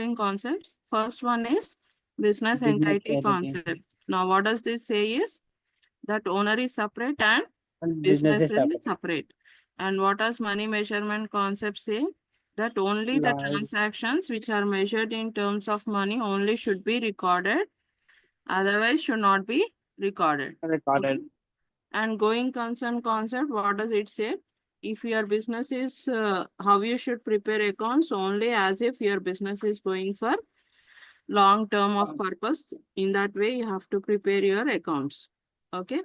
accounting concepts. First one is business Business entity entity. concept. Now, what does this say is that owner is separate and And business business is separate. And what does money measurement concept say? That only the like transactions which are measured in terms of money only should be recorded, otherwise should not be recorded. recorded. Okay. And going concern concept, what does it say? If your business is, how you should prepare accounts only as if your business is going for long term of purpose. In that way, you have to prepare your accounts. Okay.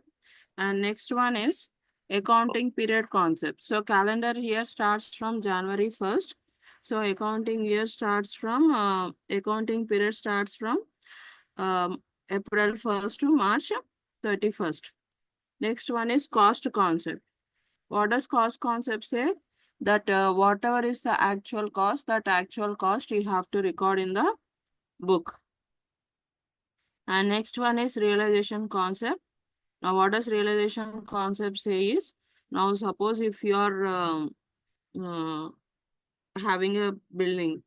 And next one is accounting period concept. So calendar year starts from January 1st. So accounting year starts from, accounting period starts from April 1st to March 31st. Next one is cost concept. What does cost concept say? That whatever is the actual cost, that actual cost you have to record in the book. And next one is realization concept. Now, what does realization concept say is, now suppose if you are having a building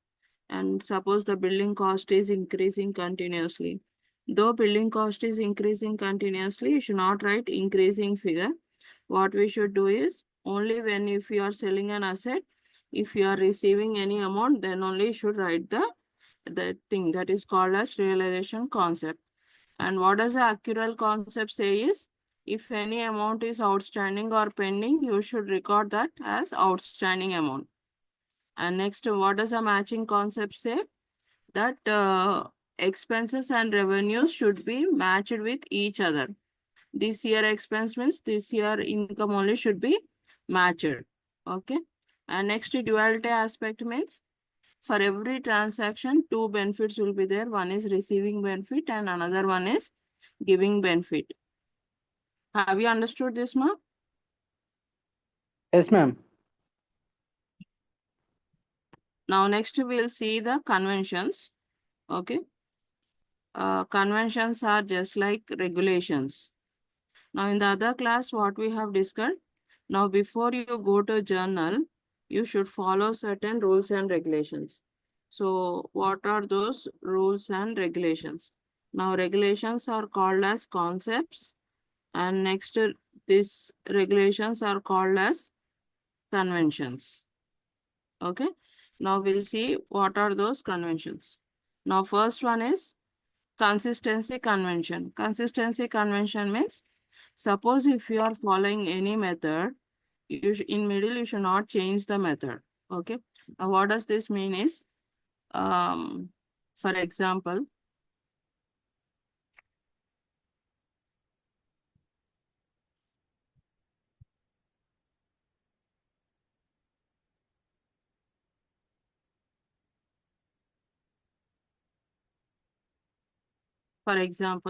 and suppose the building cost is increasing continuously. Though building cost is increasing continuously, you should not write increasing figure. What we should do is only when if you are selling an asset, if you are receiving any amount, then only you should write the thing that is called as realization concept. And what does the accrual concept say is, if any amount is outstanding or pending, you should record that as outstanding amount. And next, what does a matching concept say? That expenses and revenues should be matched with each other. This year expense means this year income only should be matched. Okay. And next, duality aspect means for every transaction, two benefits will be there. One is receiving benefit and another one is giving benefit. Have you understood this, ma? Yes, ma'am. Now, next we'll see the conventions. Okay. Conventions are just like regulations. Now, in the other class, what we have discussed, now before you go to journal, you should follow certain rules and regulations. So, what are those rules and regulations? Now, regulations are called as concepts, and next, these regulations are called as conventions. Okay. Now, we'll see what are those conventions. Now, first one is consistency convention. Consistency convention means, suppose if you are following any method, in middle you should not change the method. Okay. Now what does this mean is, for example,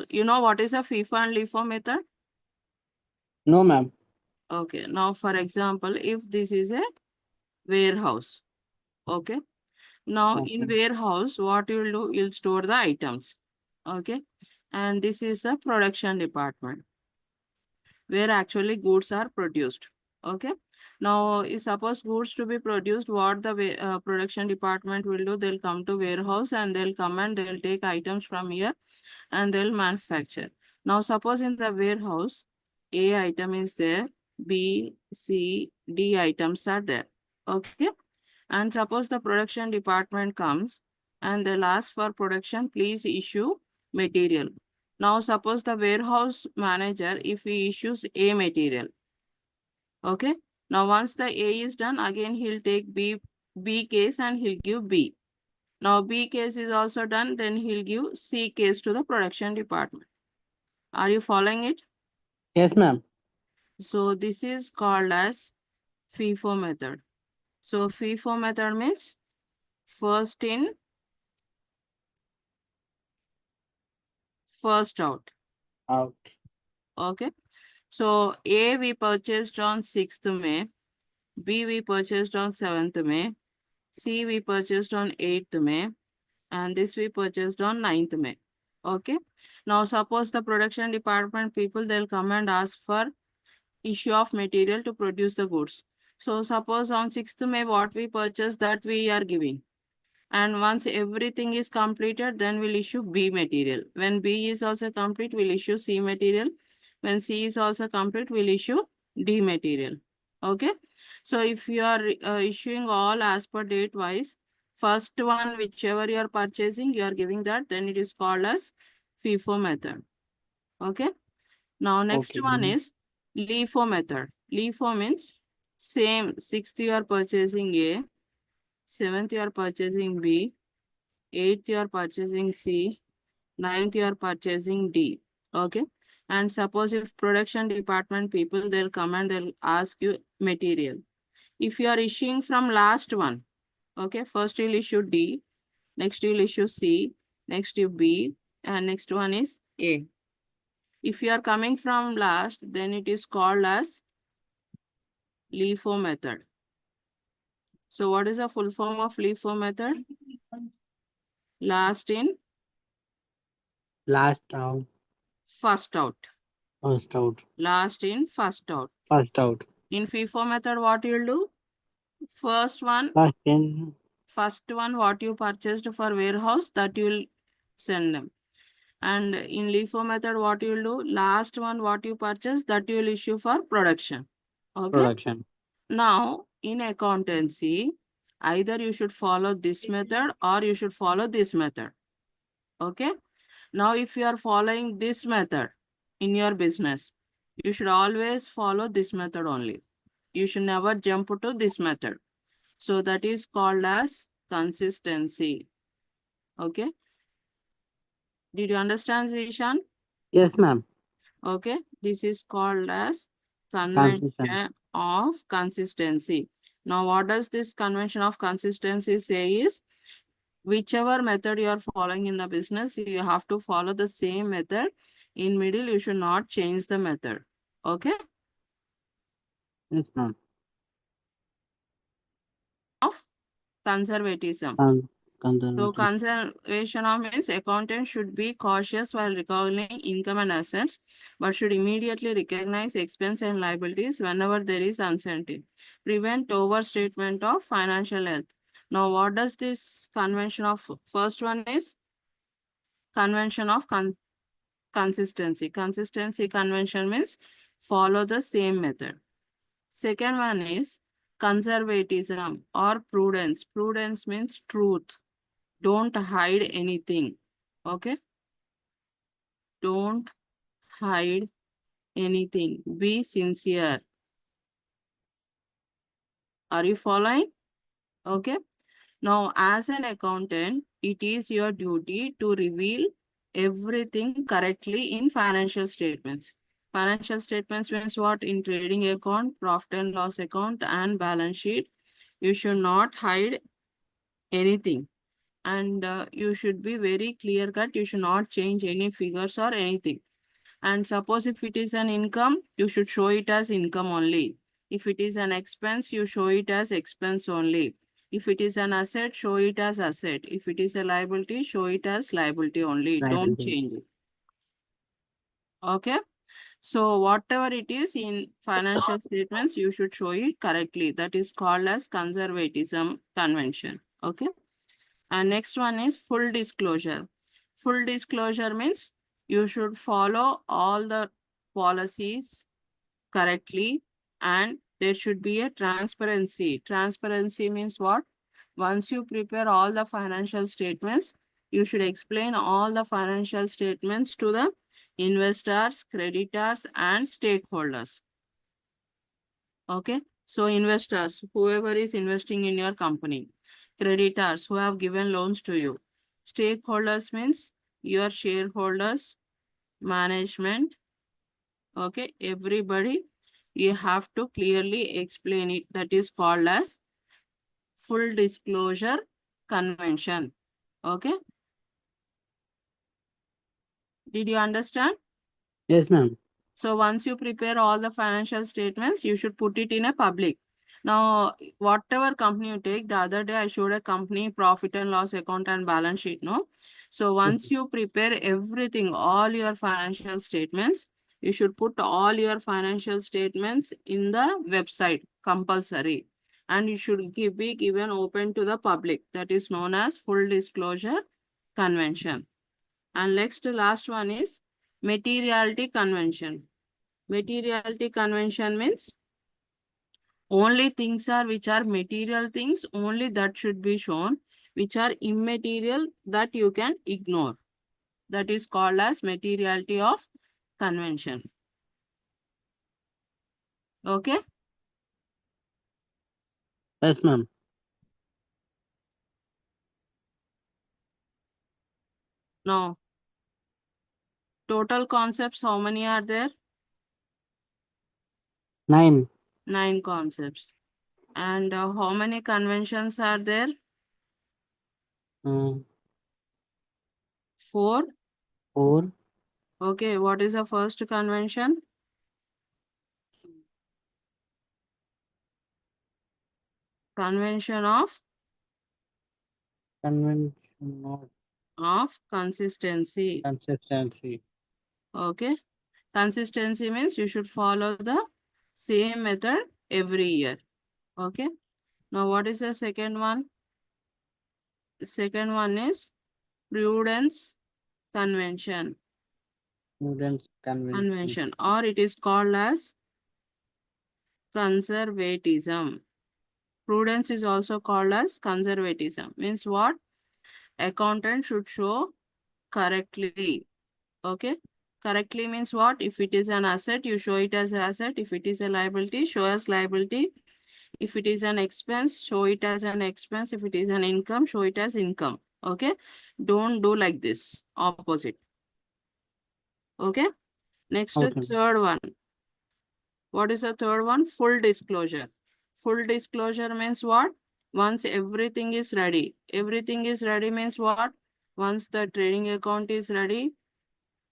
you know what is a FIFO and LIFO method? No, ma'am. Okay. Now, for example, if this is a warehouse, okay. Now, in warehouse, what you will do, you'll store the items, okay. And this is a production department where actually goods are produced, okay. Now, suppose goods to be produced, what the production department will do, they'll come to warehouse and they'll come and they'll take items from here and they'll manufacture. Now, suppose in the warehouse, A item is there, B, C, D items are there. Okay. And suppose the production department comes and they'll ask for production, please issue material. Now, suppose the warehouse manager, if he issues A material. Okay. Now, once the A is done, again, he'll take B case and he'll give B. Now, B case is also done, then he'll give C case to the production department. Are you following it? Yes, ma'am. So, this is called as FIFO method. So, FIFO method means first in, first out. Out. Okay. So, A we purchased on 6th May, B we purchased on 7th May, C we purchased on 8th May, and this we purchased on 9th May. Okay. Now, suppose the production department people, they'll come and ask for issue of material to produce the goods. So, suppose on 6th May, what we purchased, that we are giving. And once everything is completed, then we'll issue B material. When B is also complete, we'll issue C material. When C is also complete, we'll issue D material. Okay. So if you are issuing all as per date wise, first one, whichever you are purchasing, you are giving that, then it is called as FIFO method. Okay. Now next Okay, one ma'am. is LIFO method. LIFO means same, 6th you are purchasing A, 7th you are purchasing B, 8th you are purchasing C, 9th you are purchasing D. Okay. And suppose if production department people, they'll come and they'll ask you material. If you are issuing from last one, okay, first you'll issue D, next you'll issue C, next you B, and next one is A. If you are coming from last, then it is called as LIFO method. So what is the full form of LIFO method? Last in, Last out, first out. first out, Last in, first out. first out. In FIFO method, what you'll do? First one, First in, what you purchased for warehouse, that you will send them. And in LIFO method, what you will do? Last one, what you purchased, that you will issue for production. Okay. production. Now, in accountancy, either you should follow this method or you should follow this method. Okay. Now, if you are following this method in your business, you should always follow this method only. You should never jump to this method. So that is called as consistency. Okay. Did you understand, Zishan? Yes, ma'am. Okay. This is called as Consistent. convention of consistency. Now, what does this convention of consistency say is, whichever method you are following in the business, you have to follow the same method. In middle, you should not change the method. Okay. Yes, ma'am. Of conservatism. So Conservative. conservation of means accountant should be cautious while recalling income and assets, but should immediately recognize expense and liabilities whenever there is uncertainty. Prevent overstatement of financial health. Now, what does this convention of, first one is convention of consistency. Consistency convention means follow the same method. Second one is conservatism or prudence. Prudence means truth. Don't hide anything. Okay. Don't hide anything. Be sincere. Are you following? Okay. Now, as an accountant, it is your duty to reveal everything correctly in financial statements. Financial statements means what? In trading account, profit and loss account, and balance sheet. You should not hide anything. And you should be very clear cut. You should not change any figures or anything. And suppose if it is an income, you should show it as income only. If it is an expense, you show it as expense only. If it is an asset, show it as asset. If it is a liability, show it as liability only. Don't change it. Okay. So whatever it is in financial statements, you should show it correctly. That is called as conservatism convention. Okay. And next one is full disclosure. Full disclosure means you should follow all the policies correctly and there should be a transparency. Transparency means what? Once you prepare all the financial statements, you should explain all the financial statements to the investors, creditors, and stakeholders. Okay. So investors, whoever is investing in your company, creditors who have given loans to you, stakeholders means your shareholders, management, okay, everybody, you have to clearly explain it. That is called as full disclosure convention. Okay. Did you understand? Yes, ma'am. So once you prepare all the financial statements, you should put it in a public. Now, whatever company you take, the other day I showed a company profit and loss account and balance sheet, no? So once you prepare everything, all your financial statements, you should put all your financial statements in the website, compulsory. and it should be given open to the public. That is known as full disclosure convention. And next, last one is materiality convention. Materiality convention means only things are which are material things, only that should be shown, which are immaterial that you can ignore. That is called as materiality of convention. Okay? Yes, ma'am. Now, total concepts, how many are there? 9. 9 concepts. And how many conventions are there? 4. 4. Okay, what is the first convention? Convention Convention of consistency. consistency. Okay. Consistency means you should follow the same method every year. Okay. Now, what is the second one? Second one is prudence convention. Students convention. Or it is called as conservatism. Prudence is also called as conservatism. Means what? Accountant should show correctly. Okay. Correctly means what? If it is an asset, you show it as an asset. If it is a liability, show as liability. If it is an expense, show it as an expense. If it is an income, show it as income. Okay. Don't do like this. Opposite. Okay. Next, Okay. third one. What is the third one? Full disclosure. Full disclosure means what? Once everything is ready. Everything is ready means what? Once the trading account is ready,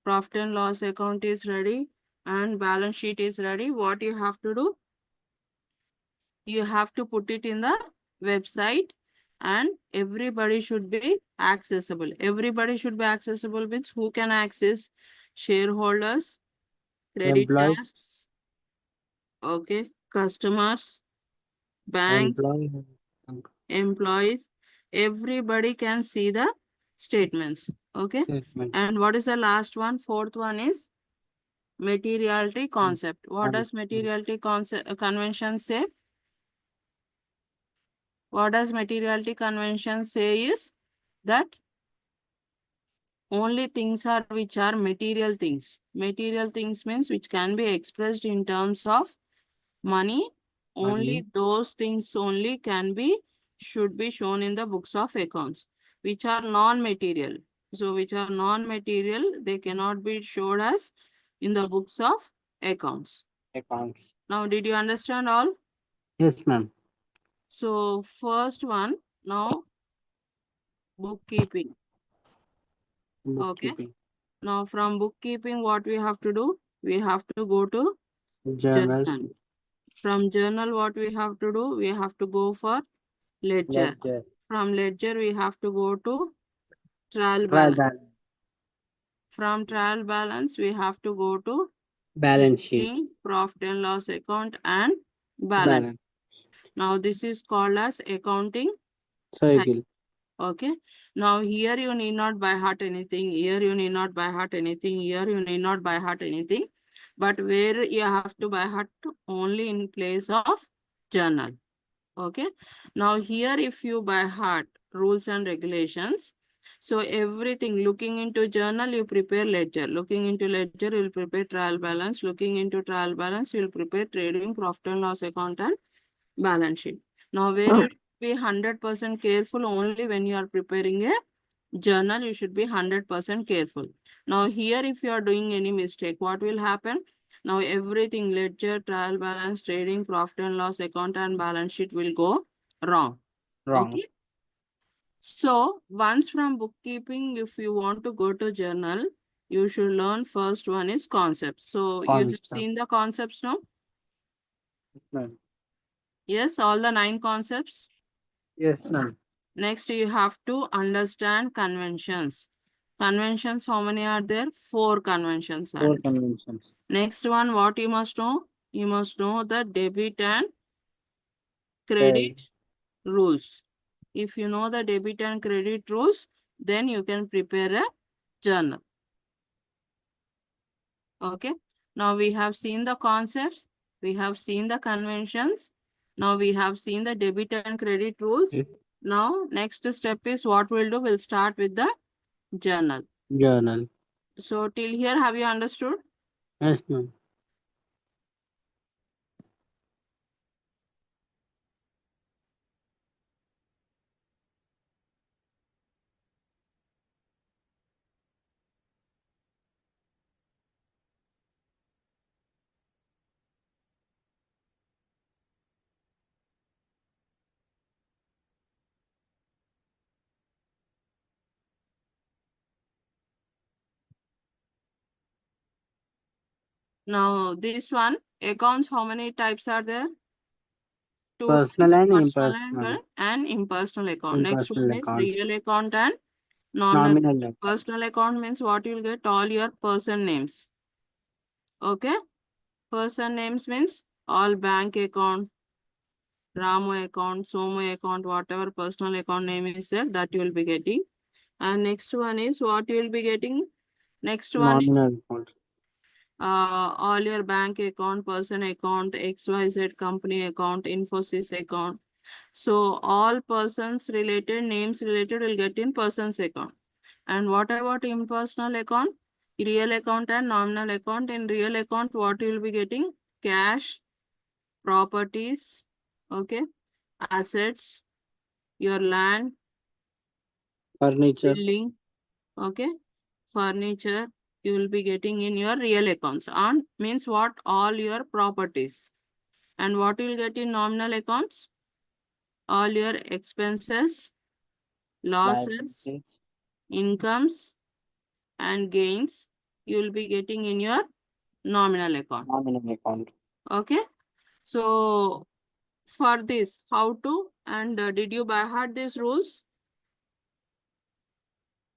profit and loss account is ready, and balance sheet is ready, what you have to do? You have to put it in the website and everybody should be accessible. Everybody should be accessible means who can access? Shareholders, Employee. creditors, okay, customers, banks, Employee. employees, everybody can see the statements. Okay. Statement. And what is the last one? Fourth one is materiality concept. What does materiality concept convention say? What does materiality convention say is that only things are which are material things. Material things means which can be expressed in terms of money. Only Money. those things only can be, should be shown in the books of accounts, which are non-material. So which are non-material, they cannot be showed as in the books of accounts. Accounts. Now, did you understand all? Yes, ma'am. So first one, now bookkeeping. Okay. Bookkeeping. Now from bookkeeping, what we have to do? We have to go to Journals. journal. From journal, what we have to do? We have to go for ledger. Ledger. From ledger, we have to go to trial Trial balance. balance. From trial balance, we have to go to Balance sheet. profit and loss account and balance. Balance. Now this is called as accounting cycle. Cycle. Okay. Now here you need not by heart anything. Here you need not by heart anything. Here you need not by heart anything. But where you have to by heart only in place of journal. Okay. Now here if you by heart rules and regulations. So everything looking into journal, you prepare ledger. Looking into ledger, you will prepare trial balance. Looking into trial balance, you will prepare trading, profit and loss account and balance sheet. Now where you be 100% careful only when you are preparing a journal, you should be 100% careful. Now here if you are doing any mistake, what will happen? Now everything ledger, trial balance, trading, profit and loss account and balance sheet will go wrong. Wrong. Okay. So once from bookkeeping, if you want to go to journal, you should learn first one is concept. So you have Concept. seen the concepts now? Ma'am. Yes, all the 9 concepts. Yes, ma'am. Next, you have to understand conventions. Conventions, how many are there? 4 conventions are 4 there. conventions. Next one, what you must know? You must know the debit and credit rules. If you know the debit and credit rules, then you can prepare a journal. Okay. Now we have seen the concepts. We have seen the conventions. Now we have seen the debit and credit rules. Yes. Now next step is what we'll do. We'll start with the journal. Journal. So till here, have you understood? Yes, ma'am. Now this one, accounts, how many types are there? Two Personal types, and personal impersonal. and impersonal account. Next Impersonal one is accounts. real account and nominal. Nominal account. Personal account means what you'll get all your person names. Okay. Person names means all bank account, Ramu account, Somu account, whatever personal account name is there, that you will be getting. And next one is what you will be getting. Next one is Nominal account. all your bank account, person account, XYZ company account, Infosys account. So all persons related, names related will get in persons account. And what about impersonal account? Real account and nominal account. In real account, what you will be getting? Cash, properties, okay, assets, your land, Furniture. building, okay, furniture, you will be getting in your real accounts. And means what? All your properties. And what you will get in nominal accounts? All your expenses, losses, Liabilities. incomes, and gains you will be getting in your nominal account. Nominal account. Okay. So for this, how to, and did you by heart these rules?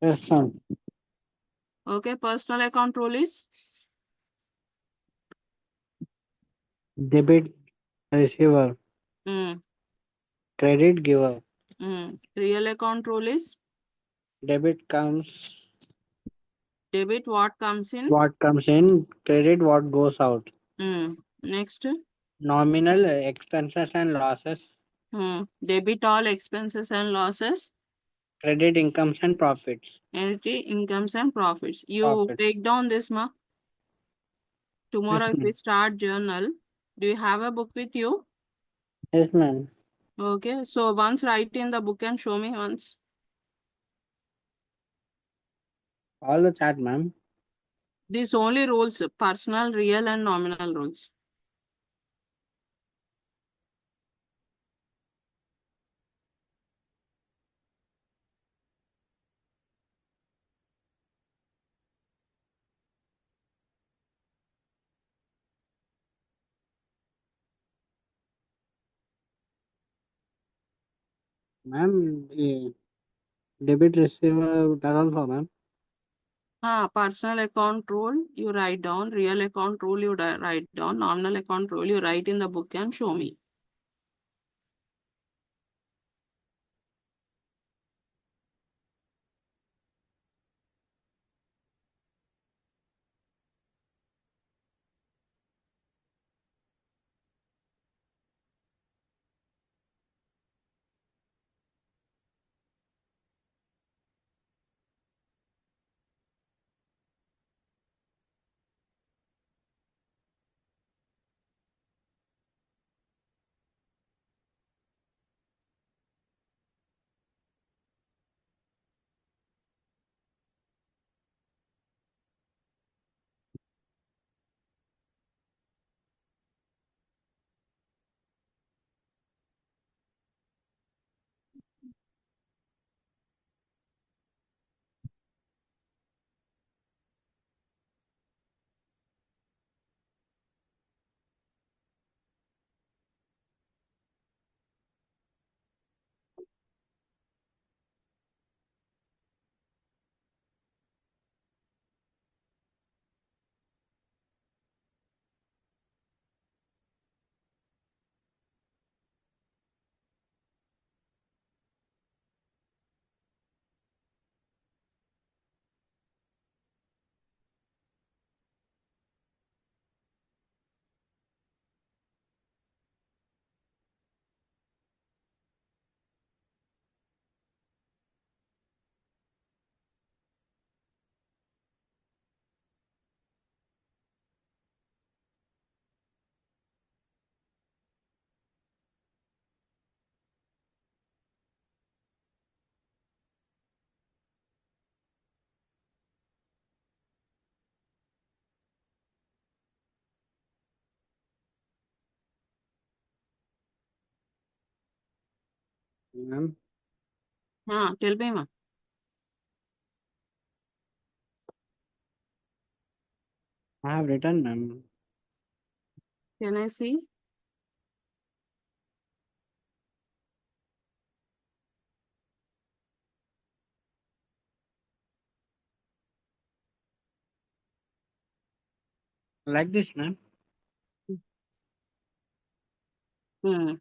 Yes, ma'am. Okay. Personal account rule is Debit receiver. mm, Credit giver. real account rule is Debit comes debit what comes in. what comes in. Credit what goes out. Next, Nominal expenses and losses. debit all expenses and losses, Credit incomes and profits. entity incomes and profits. You Profits. take down this, ma. Yes, Tomorrow, if we ma'am. start journal, do you have a book with you? Yes, ma'am. Okay, so once write in the book and show me once. All the chat, ma'am. These only rules, personal, real, and nominal rules. Ma'am, debit receiver, that also, ma'am. Personal account rule, you write down. Real account rule, you write down. Nominal account rule, you write in the book and show me. Ma'am, Tell me, ma'am. I have written, ma'am. Can I see? Like this, ma'am. Hmm.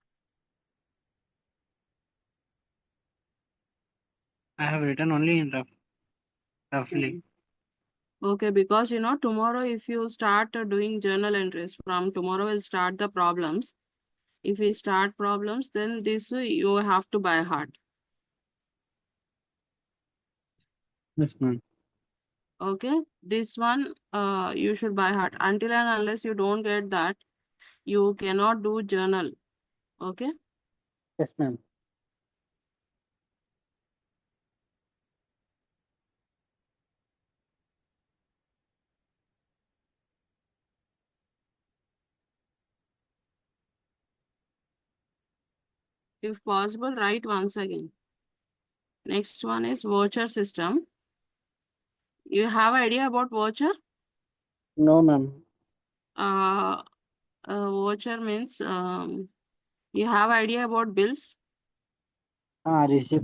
I have written only in roughly. Okay, because tomorrow if you start doing journal entries, from tomorrow we'll start the problems. If we start problems, then this you have to by heart. Yes, ma'am. Okay, this one you should by heart. Until and unless you don't get that, you cannot do journal. Okay. Yes, ma'am. If possible, write once again. Next one is voucher system. You have idea about voucher? No, ma'am. Uh, voucher means you have idea about bills? Receipt.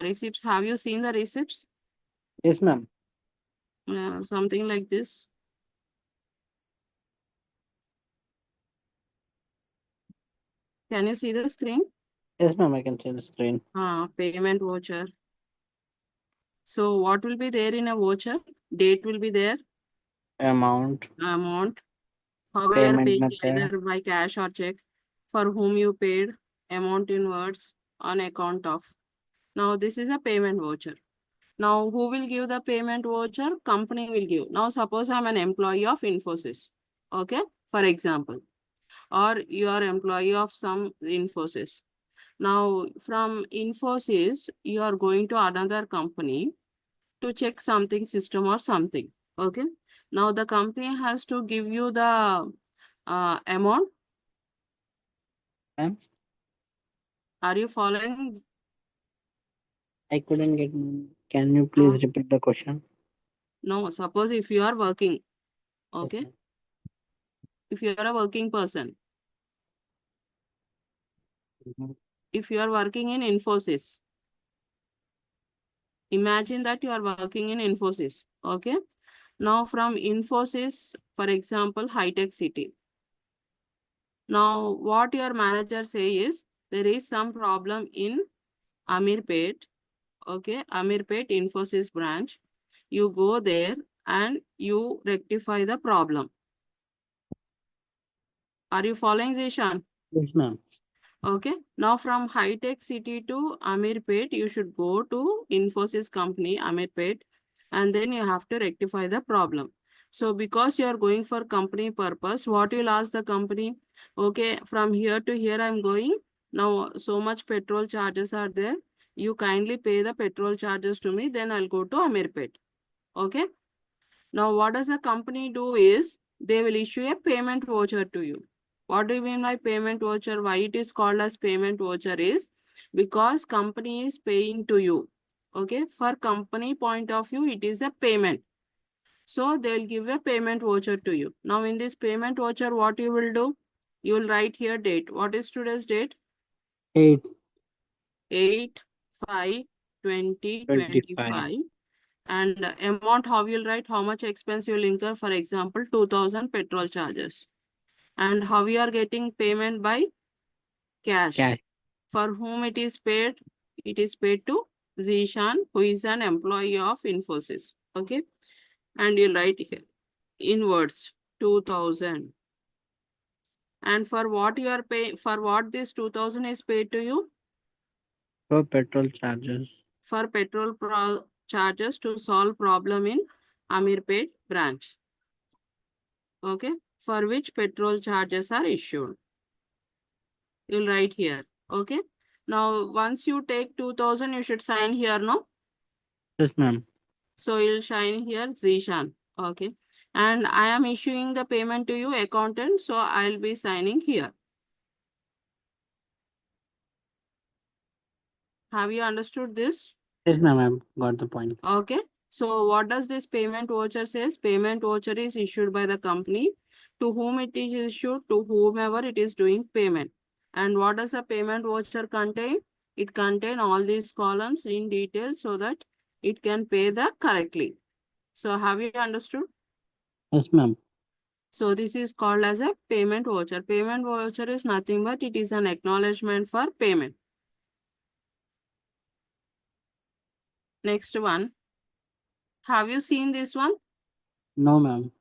Receipts. Have you seen the receipts? Yes, ma'am. Something like this. Can you see the screen? Yes, ma'am. I can see the screen. Payment voucher. So what will be there in a voucher? Date will be there, Amount, amount, how you are payment paying method. either by cash or check, for whom you paid, amount in words, on account of. Now this is a payment voucher. Now who will give the payment voucher? Company will give. Now suppose I'm an employee of Infosys. Okay, for example, or you are employee of some Infosys. Now from Infosys, you are going to another company to check something system or something. Okay. Now the company has to give you the amount. Ma'am, Are you following? I couldn't get. Can you Uh, please repeat the question? no, suppose if you are working, Yes, okay, ma'am. if you are a working person, Mhm. if you are working in Infosys, imagine that you are working in Infosys, okay. Now from Infosys, for example, high-tech city. Now what your manager say is there is some problem in Amirpet, okay, Amirpet Infosys branch. You go there and you rectify the problem. Are you following, Zishan? Yes, ma'am. Okay. Now from high-tech city to Amirpet, you should go to Infosys company, Amirpet, and then you have to rectify the problem. So because you are going for company purpose, what you'll ask the company, okay, from here to here I'm going. Now so much petrol charges are there. You kindly pay the petrol charges to me, then I'll go to Amirpet. Okay. Now, what does a company do is they will issue a payment voucher to you. What do you mean by payment voucher? Why it is called as payment voucher is because company is paying to you. Okay, for company point of view, it is a payment. So they'll give a payment voucher to you. Now, in this payment voucher, what you will do? You will write here date. What is today's date? 8, 25. 8/5/2025. And amount, how you'll write, how much expense you'll incur, for example, 2000 petrol charges. And how you are getting payment by cash. Cash. For whom it is paid? It is paid to Zishan, who is an employee of Infosys. Okay. And you'll write here in words 2000. And for what you are paying, for what this 2000 is paid to you? For petrol charges. For petrol charges to solve problem in Amirpet branch. Okay, for which petrol charges are issued. You'll write here. Okay. Now, once you take 2000, you should sign here, no? Yes, ma'am. So you'll sign here Zishan. Okay. And I am issuing the payment to you, accountant. So I'll be signing here. Have you understood this? Yes, ma'am. I've got the point. Okay. So what does this payment voucher says? Payment voucher is issued by the company to whom it is issued, to whomever it is doing payment. And what does a payment voucher contain? It contain all these columns in detail so that it can pay the correctly. So have you understood? Yes, ma'am. So this is called as a payment voucher. Payment voucher is nothing but it is an acknowledgement for payment. Next one. Have you seen this one? No, ma'am.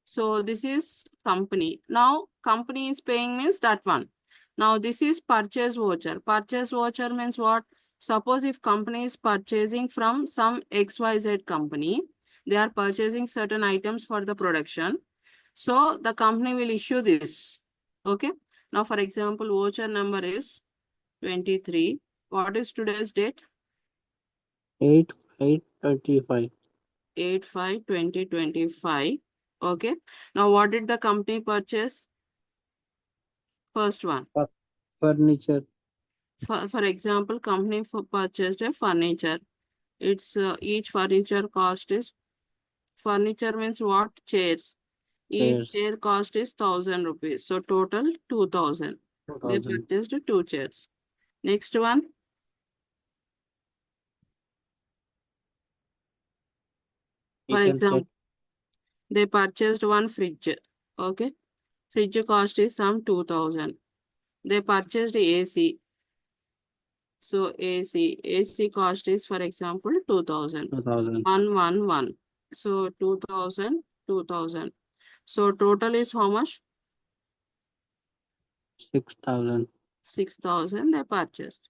So this is company. Now company is paying means that one. Now this is purchase voucher. Purchase voucher means what? Suppose if company is purchasing from some XYZ company, they are purchasing certain items for the production. So the company will issue this. Okay. Now for example, voucher number is 23. What is today's date? 8/5/35. 8/5/2025. Okay. Now what did the company purchase? First one. Furniture. For example, company purchased a furniture. It's each furniture cost is, furniture means what? Chairs. Each Chairs. chair cost is 1,000 rupees. So total 2,000. They 2000. purchased two chairs. Next one. For You can check. example, they purchased one fridge. Okay. Fridge cost is some 2,000. They purchased AC. So AC cost is, for example, 2,000. 2000. 111. So 2,000, 2,000. So total is how much? 6000. 6,000 they purchased.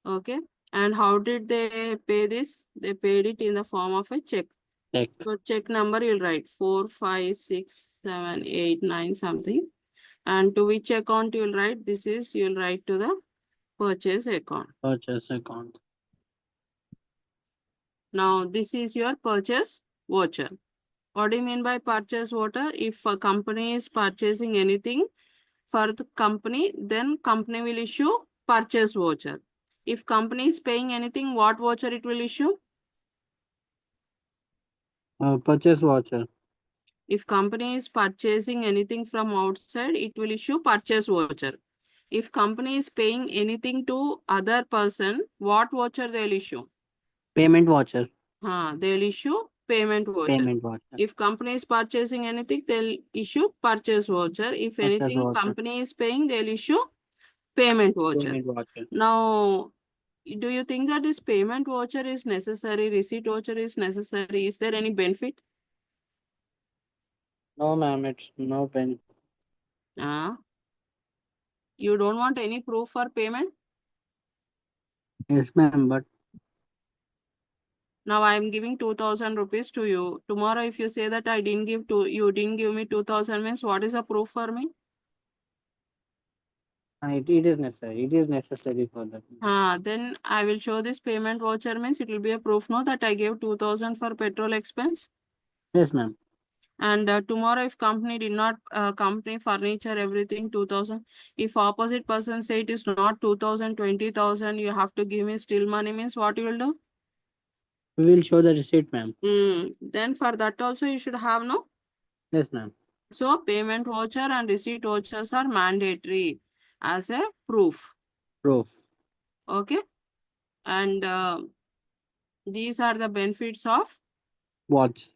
Okay. And how did they pay this? They paid it in the form of a check. Check. So check number you'll write 4, 5, 6, 7, 8, 9 something. And to which account you'll write? This is you'll write to the purchase account. Purchase account. Now this is your purchase voucher. What do you mean by purchase voucher? If a company is purchasing anything for the company, then company will issue purchase voucher. If company is paying anything, what voucher it will issue? Purchase voucher. If company is purchasing anything from outside, it will issue purchase voucher. If company is paying anything to other person, what voucher they'll issue? Payment voucher. They'll issue payment voucher. Payment voucher. If company is purchasing anything, they'll issue purchase voucher. If Purchase anything voucher. company is paying, they'll issue payment voucher. Payment voucher. Now, do you think that this payment voucher is necessary, receipt voucher is necessary? Is there any benefit? No, ma'am. It's no pen. You don't want any proof for payment? Yes, ma'am. But Now I am giving 2,000 rupees to you. Tomorrow, if you say that you didn't give me 2,000 means what is the proof for me? it is necessary. It is necessary for that. Then I will show this payment voucher means it will be a proof, no, that I gave 2,000 for petrol expense. Yes, ma'am. And tomorrow, if company did not, company furniture, everything 2,000. If opposite person say it is not 2,000, 20,000, you have to give me still money means what you will do? We will show the receipt, ma'am. Then for that also you should have, no? Yes, ma'am. So payment voucher and receipt vouchers are mandatory as a proof. Proof. Okay. And these are the benefits of Watch.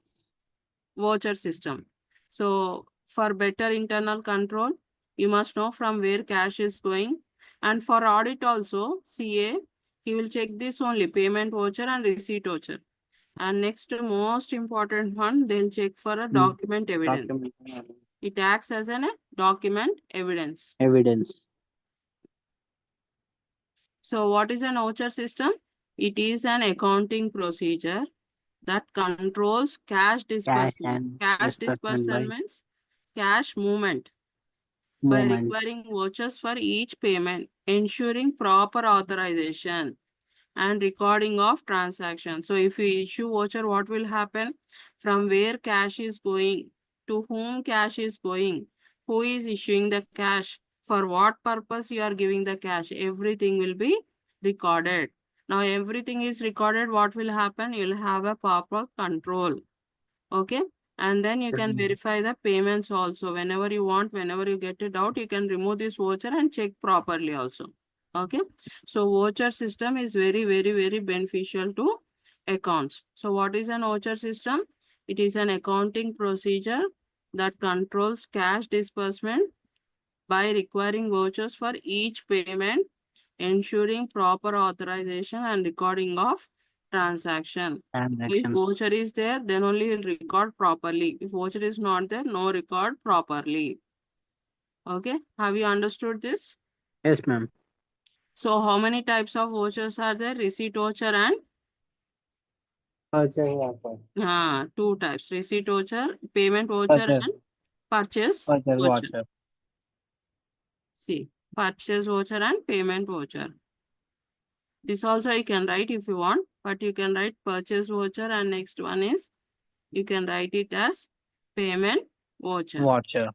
voucher system. So for better internal control, you must know from where cash is going. And for audit also, CA, he will check this only, payment voucher and receipt voucher. And next most important one, they'll check for a document evidence. Document. It acts as a document evidence. Evidence. So what is an voucher system? It is an accounting procedure that controls cash disbursement. Cash disbursement means cash movement by requiring vouchers for each payment, ensuring proper authorization and recording of transaction. So if you issue voucher, what will happen? From where cash is going, to whom cash is going, who is issuing the cash, for what purpose you are giving the cash, everything will be recorded. Now everything is recorded. What will happen? You'll have a proper control. Okay. And then you can verify the payments also. Whenever you want, whenever you get it out, you can remove this voucher and check properly also. Okay. So voucher system is very, very, very beneficial to accounts. So what is an voucher system? It is an accounting procedure that controls cash disbursement by requiring vouchers for each payment, ensuring proper authorization and recording of transaction. If Transactions. voucher is there, then only you'll record properly. If voucher is not there, no record properly. Okay, have you understood this? Yes, ma'am. So how many types of vouchers are there? Receipt voucher and two types. Receipt voucher, payment voucher Purchase. and purchase Purchase voucher. voucher. See, purchase voucher and payment voucher. This also you can write if you want, but you can write purchase voucher and next one is you can write it as payment voucher. Voucher.